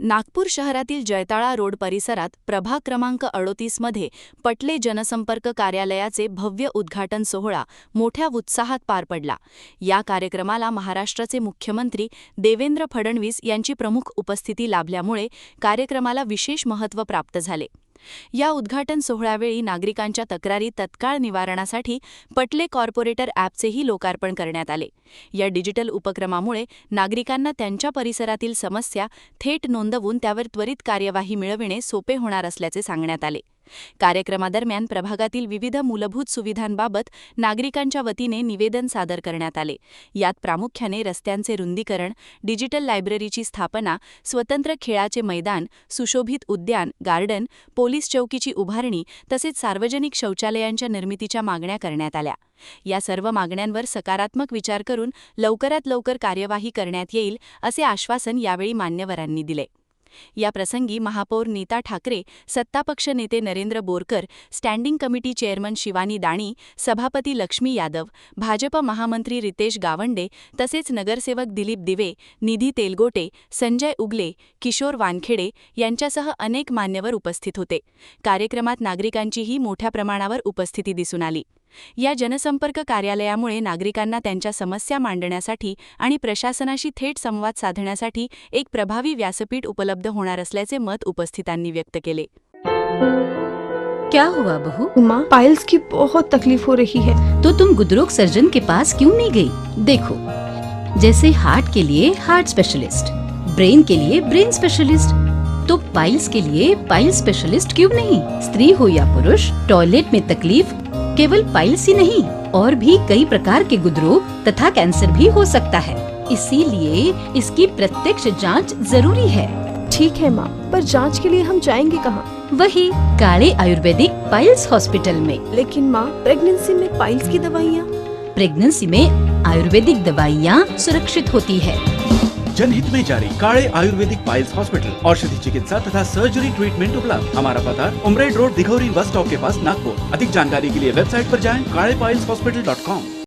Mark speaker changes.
Speaker 1: नागपूर शहरातील जयताळा रोड परिसरात प्रभाग क्रमांक 38 मध्ये पटले जनसंपर्क कार्यालयाचे भव्य उद्घाटन सोहळा मोठ्या उत्साहात पार पडला। या कार्यक्रमाला महाराष्ट्राचे मुख्यमंत्री देवेंद्र फडणवीस यांची प्रमुख उपस्थिती लाभल्यामुळे कार्यक्रमाला विशेष महत्त्व प्राप्त झाले। या उद्घाटन सोहळ्यावेळी नागरिकांच्या तक्रारी तत्काळ निवारणासाठी पटले कॉर्पोरेटर ॲपचेही लोकार्पण करण्यात आले। या डिजिटल उपक्रमामुळे नागरिकांना त्यांच्या परिसरातील समस्या थेट नोंदवून त्यावर त्वरित कार्यवाही मिळविणे सोपे होणार असल्याचे सांगण्यात आले। कार्यक्रमादरम्यान प्रभागातील विविध मूलभूत सुविधांबाबत नागरिकांच्या वतीने निवेदन सादर करण्यात आले। यात प्रामुख्याने रस्त्यांचे रुंदीकरण, डिजिटल लायब्ररीची स्थापना, स्वतंत्र खेळाचे मैदान, सुशोभित उद्यान, गार्डन, पोलीस चौकीची उभारणी तसेच सार्वजनिक शौचालयांच्या निर्मितीच्या मागण्या करण्यात आल्या। या सर्व मागण्यांवर सकारात्मक विचार करून लवकरात लवकर कार्यवाही करण्यात येईल असे आश्वासन यावेळी मान्यवरांनी दिले। या प्रसंगी महापौर नीता ठाकरे, सत्तापक्ष नेते Narendra Borkar, standing committee chairman Shivani Dani, सभापती लक्ष्मी यादव, भाजप महामंत्री रितेश गावंडे तसेच नगरसेवक दिलीप दिवे, निधी तेलगोटे, संजय उगले, किशोर वानखेडे यांच्यासह अनेक मान्यवर उपस्थित होते। कार्यक्रमात नागरिकांचीही मोठ्या प्रमाणावर उपस्थिती दिसून आली। या जनसंपर्क कार्यालयामुळे नागरिकांना त्यांच्या समस्या मांडण्यासाठी आणि प्रशासनाशी थेट संवाद साधण्यासाठी एक प्रभावी व्यासपीठ उपलब्ध होणार असल्याचे मत उपस्थितांनी व्यक्त केले।
Speaker 2: क्या हुआ बहू?
Speaker 3: माँ, पाइल्स की बहुत तकलीफ हो रही है।
Speaker 2: तो तुम गुदरोग सर्जन के पास क्यों नहीं गई? देखो, जैसे हार्ट के लिए हार्ट स्पेशलिस्ट, ब्रेन के लिए ब्रेन स्पेशलिस्ट, तो पाइल्स के लिए पाइल स्पेशलिस्ट क्यों नहीं? स्त्री हो या पुरुष, टॉयलेट में तकलीफ केवल पाइल्स ही नहीं और भी कई प्रकार के गुदरोग तथा कैंसर भी हो सकता है। इसीलिए इसकी प्रत्यक्ष जांच जरूरी है।
Speaker 3: ठीक है माँ, पर जांच के लिए हम जाएंगे कहाँ?
Speaker 2: वही काले आयुर्वेदिक पाइल्स हॉस्पिटल में।
Speaker 3: लेकिन माँ, प्रेगनेंसी में पाइल्स की दवाइयाँ?
Speaker 2: प्रेगनेंसी में आयुर्वेदिक दवाइयाँ सुरक्षित होती है।
Speaker 4: जनहित में जारी काले आयुर्वेदिक पाइल्स हॉस्पिटल, औषधि चिकित्सा तथा सर्जरी ट्रीटमेंट उपलब्ध। हमारा पता उमरेड रोड, दिघौरी बस स्टॉप के पास, नागपुर। अधिक जानकारी के लिए वेबसाइट पर जाएं kalepileshhospital.com।